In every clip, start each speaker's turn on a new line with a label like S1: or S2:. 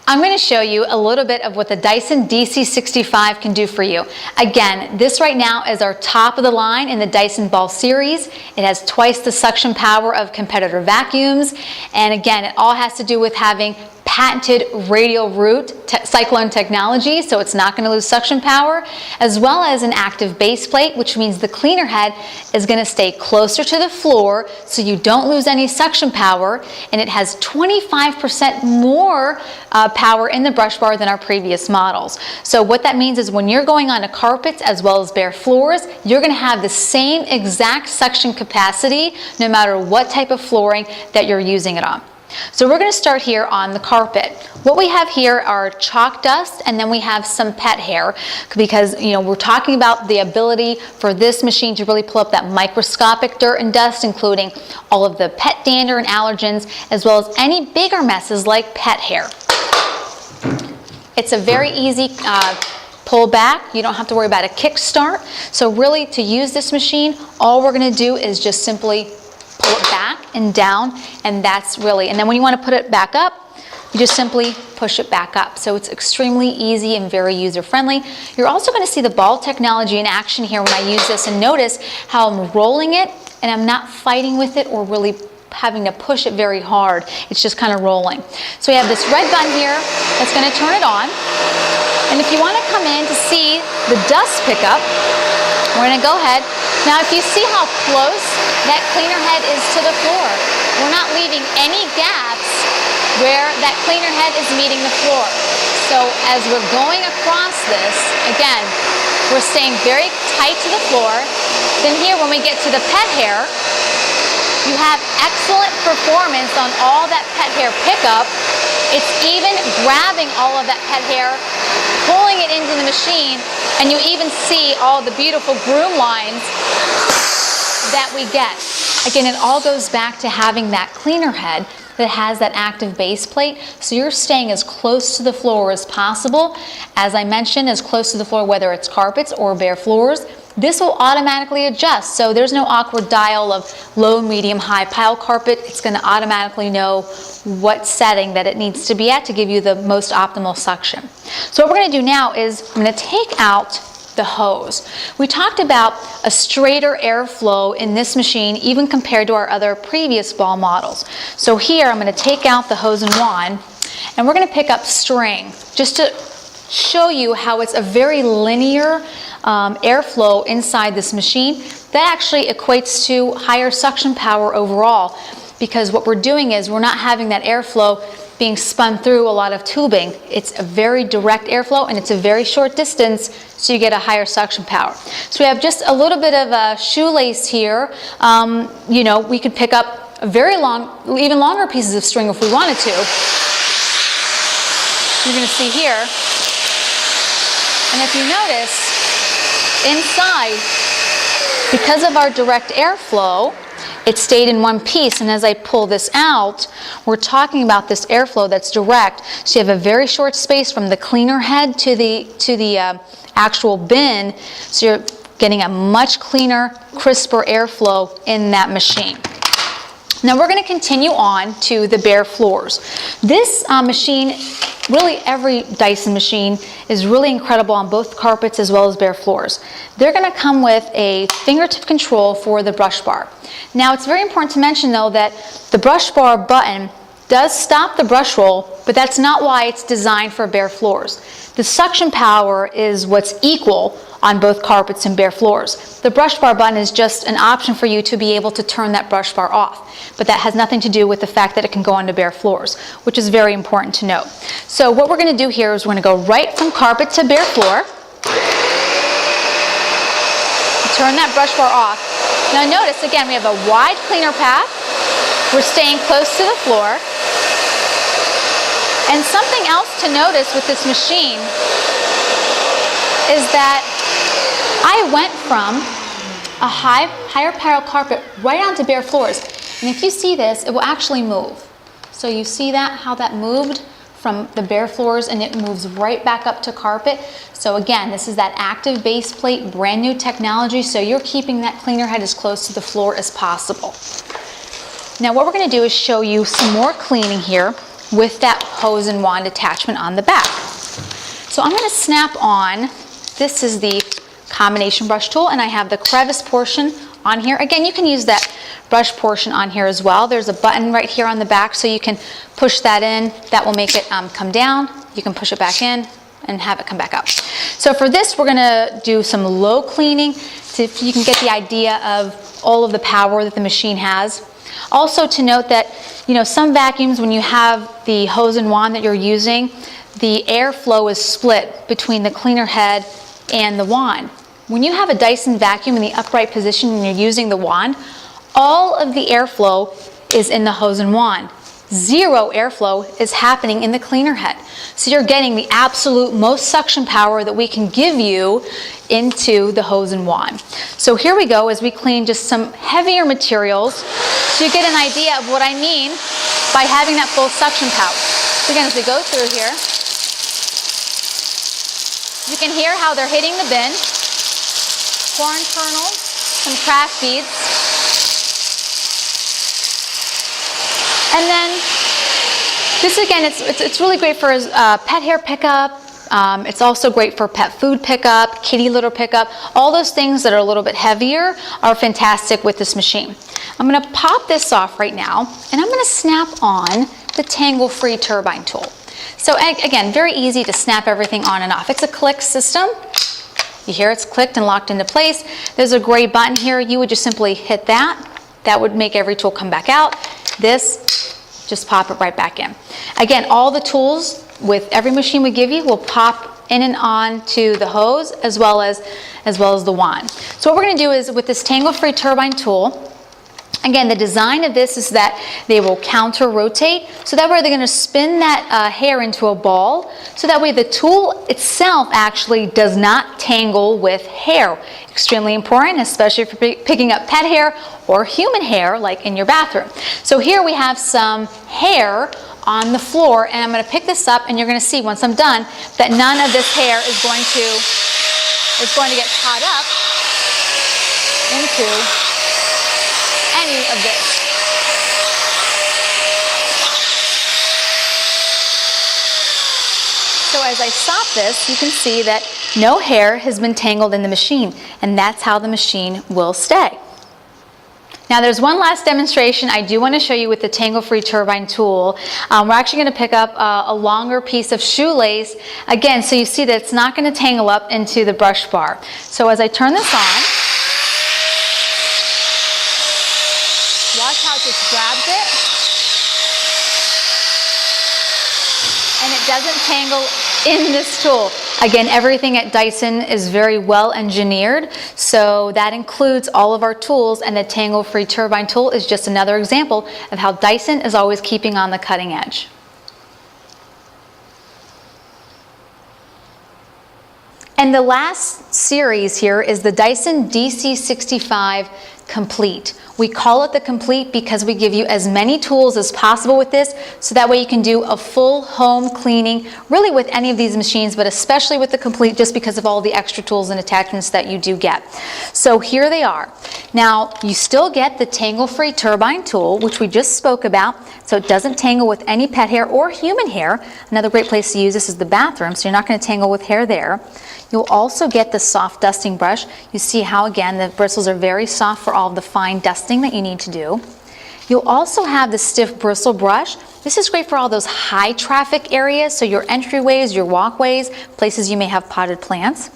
S1: I'm going to show you a little bit of what the Dyson DC65 can do for you. Again, this right now is our top of the line in the Dyson Ball series. It has twice the suction power of competitor vacuums. And again, it all has to do with having patented Radial Root Cyclone technology, so it's not going to lose suction power, as well as an active base plate, which means the cleaner head is going to stay closer to the floor so you don't lose any suction power, and it has 25% more power in the brush bar than our previous models. So what that means is when you're going onto carpets as well as bare floors, you're going to have the same exact suction capacity no matter what type of flooring that you're using it on. So we're going to start here on the carpet. What we have here are chalk dust, and then we have some pet hair, because we're talking about the ability for this machine to really pull up that microscopic dirt and dust, including all of the pet dander and allergens, as well as any bigger messes like pet hair. It's a very easy pull back. You don't have to worry about a kickstart. So really, to use this machine, all we're going to do is just simply pull it back and down, and that's really, and then when you want to put it back up, you just simply push it back up. So it's extremely easy and very user-friendly. You're also going to see the ball technology in action here when I use this, and notice how I'm rolling it and I'm not fighting with it or really having to push it very hard. It's just kind of rolling. So we have this red gun here that's going to turn it on, and if you want to come in to see the dust pickup, we're going to go ahead. Now if you see how close that cleaner head is to the floor, we're not leaving any gaps where that cleaner head is meeting the floor. So as we're going across this, again, we're staying very tight to the floor. Then here when we get to the pet hair, you have excellent performance on all that pet hair pickup. It's even grabbing all of that pet hair, pulling it into the machine, and you even see all the beautiful groom lines that we get. Again, it all goes back to having that cleaner head that has that active base plate, so you're staying as close to the floor as possible. As I mentioned, as close to the floor, whether it's carpets or bare floors. This will automatically adjust, so there's no awkward dial of low, medium, high pile carpet. It's going to automatically know what setting that it needs to be at to give you the most optimal suction. So what we're going to do now is I'm going to take out the hose. We talked about a straighter airflow in this machine even compared to our other previous Ball models. So here I'm going to take out the hose and wand, and we're going to pick up string just to show you how it's a very linear airflow inside this machine. That actually equates to higher suction power overall, because what we're doing is we're not having that airflow being spun through a lot of tubing. It's a very direct airflow, and it's a very short distance, so you get a higher suction power. So we have just a little bit of a shoelace here. We could pick up a very long, even longer pieces of string if we wanted to. You're going to see here. And if you notice, inside, because of our direct airflow, it stayed in one piece, and as I pull this out, we're talking about this airflow that's direct. So you have a very short space from the cleaner head to the actual bin, so you're getting a much cleaner, crisper airflow in that machine. Now we're going to continue on to the bare floors. This machine, really every Dyson machine, is really incredible on both carpets as well as bare floors. They're going to come with a fingertip control for the brush bar. Now it's very important to mention though that the brush bar button does stop the brush roll, but that's not why it's designed for bare floors. The suction power is what's equal on both carpets and bare floors. The brush bar button is just an option for you to be able to turn that brush bar off, but that has nothing to do with the fact that it can go onto bare floors, which is very important to note. So what we're going to do here is we're going to go right from carpet to bare floor. Turn that brush bar off. Now notice again we have a wide cleaner path. We're staying close to the floor. And something else to notice with this machine is that I went from a higher pile carpet right onto bare floors. And if you see this, it will actually move. So you see that, how that moved from the bare floors, and it moves right back up to carpet. So again, this is that active base plate, brand new technology, so you're keeping that cleaner head as close to the floor as possible. Now what we're going to do is show you some more cleaning here with that hose and wand attachment on the back. So I'm going to snap on, this is the combination brush tool, and I have the crevice portion on here. Again, you can use that brush portion on here as well. There's a button right here on the back, so you can push that in. That will make it come down. You can push it back in and have it come back up. So for this, we're going to do some low cleaning so if you can get the idea of all of the power that the machine has. Also to note that, you know, some vacuums, when you have the hose and wand that you're using, the airflow is split between the cleaner head and the wand. When you have a Dyson vacuum in the upright position and you're using the wand, all of the airflow is in the hose and wand. Zero airflow is happening in the cleaner head. So you're getting the absolute most suction power that we can give you into the hose and wand. So here we go as we clean just some heavier materials so you get an idea of what I mean by having that full suction power. So again, as we go through here, you can hear how they're hitting the bin. Corn kernels, some craft beads. And then this again, it's really great for pet hair pickup. It's also great for pet food pickup, kitty litter pickup. All those things that are a little bit heavier are fantastic with this machine. I'm going to pop this off right now, and I'm going to snap on the Tangle-free Turbine tool. So again, very easy to snap everything on and off. It's a click system. You hear it's clicked and locked into place. There's a gray button here. You would just simply hit that. That would make every tool come back out. This, just pop it right back in. Again, all the tools with every machine we give you will pop in and on to the hose as well as the wand. So what we're going to do is with this Tangle-free Turbine tool, again, the design of this is that they will counter rotate. So that way they're going to spin that hair into a ball. So that way the tool itself actually does not tangle with hair. Extremely important, especially if you're picking up pet hair or human hair like in your bathroom. So here we have some hair on the floor, and I'm going to pick this up, and you're going to see once I'm done that none of this hair is going to get caught up into any of this. So as I stop this, you can see that no hair has been tangled in the machine, and that's how the machine will stay. Now there's one last demonstration I do want to show you with the Tangle-free Turbine tool. We're actually going to pick up a longer piece of shoelace, again, so you see that it's not going to tangle up into the brush bar. So as I turn this on, watch how it just grabs it, and it doesn't tangle in this tool. Again, everything at Dyson is very well engineered, so that includes all of our tools, and the Tangle-free Turbine tool is just another example of how Dyson is always keeping on the cutting edge. And the last series here is the Dyson DC65 Complete. We call it the Complete because we give you as many tools as possible with this, so that way you can do a full home cleaning, really with any of these machines, but especially with the Complete just because of all the extra tools and attachments that you do get. So here they are. Now, you still get the Tangle-free Turbine tool, which we just spoke about, so it doesn't tangle with any pet hair or human hair. Another great place to use this is the bathroom, so you're not going to tangle with hair there. You'll also get the soft dusting brush. You see how, again, the bristles are very soft for all of the fine dusting that you need to do. You'll also have the stiff bristle brush. This is great for all those high traffic areas, so your entryways, your walkways, places you may have potted plants.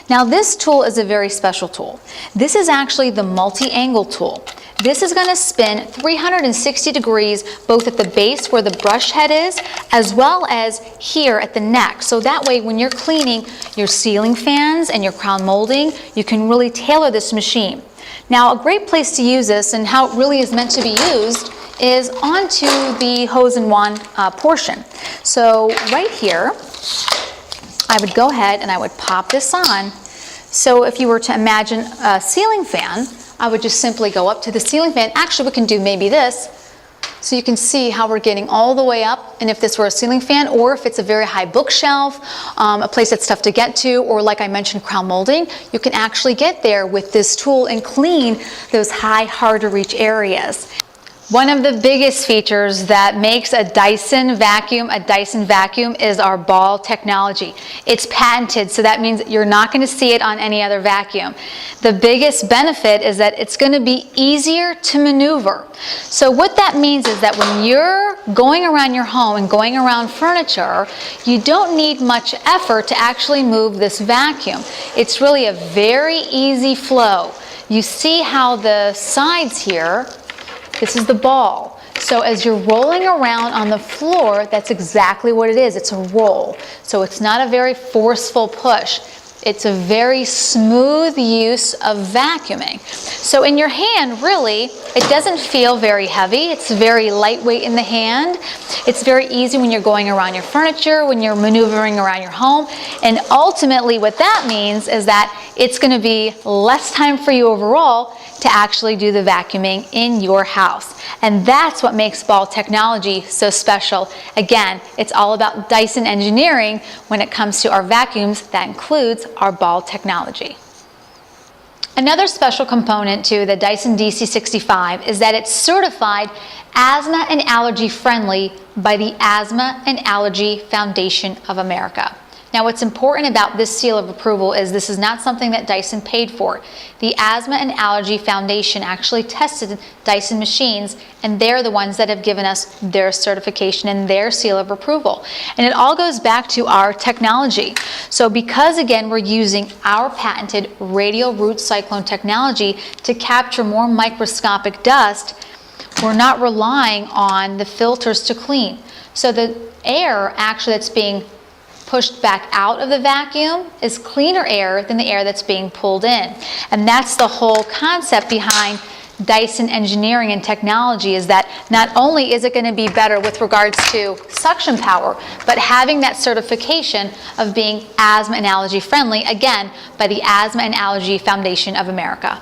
S1: Now this tool is a very special tool. This is actually the multi-angle tool. This is going to spin 360 degrees both at the base where the brush head is as well as here at the neck. So that way when you're cleaning your ceiling fans and your crown molding, you can really tailor this machine. Now a great place to use this and how it really is meant to be used is onto the hose and wand portion. So right here, I would go ahead and I would pop this on. So if you were to imagine a ceiling fan, I would just simply go up to the ceiling fan. Actually, we can do maybe this, so you can see how we're getting all the way up. And if this were a ceiling fan, or if it's a very high bookshelf, a place that's tough to get to, or like I mentioned, crown molding, you can actually get there with this tool and clean those high, hard to reach areas. One of the biggest features that makes a Dyson vacuum is our Ball technology. It's patented, so that means you're not going to see it on any other vacuum. The biggest benefit is that it's going to be easier to maneuver. So what that means is that when you're going around your home and going around furniture, you don't need much effort to actually move this vacuum. It's really a very easy flow. You see how the sides here, this is the ball. So as you're rolling around on the floor, that's exactly what it is. It's a roll. So it's not a very forceful push. It's a very smooth use of vacuuming. So in your hand, really, it doesn't feel very heavy. It's very lightweight in the hand. It's very easy when you're going around your furniture, when you're maneuvering around your home. And ultimately what that means is that it's going to be less time for you overall to actually do the vacuuming in your house. And that's what makes Ball technology so special. Again, it's all about Dyson engineering when it comes to our vacuums. That includes our Ball technology. Another special component to the Dyson DC65 is that it's certified asthma and allergy friendly by the Asthma and Allergy Foundation of America. Now, what's important about this seal of approval is this is not something that Dyson paid for. The Asthma and Allergy Foundation actually tested Dyson machines, and they're the ones that have given us their certification and their seal of approval. And it all goes back to our technology. So because, again, we're using our patented Radial Root Cyclone technology to capture more microscopic dust, we're not relying on the filters to clean. So the air actually that's being pushed back out of the vacuum is cleaner air than the air that's being pulled in. And that's the whole concept behind Dyson engineering and technology, is that not only is it going to be better with regards to suction power, but having that certification of being asthma and allergy friendly, again, by the Asthma and Allergy Foundation of America.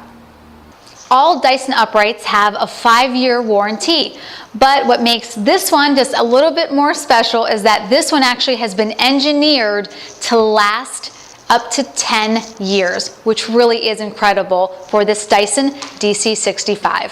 S1: All Dyson uprights have a 5-year warranty, but what makes this one just a little bit more special is that this one actually has been engineered to last up to 10 years, which really is incredible for this Dyson DC65.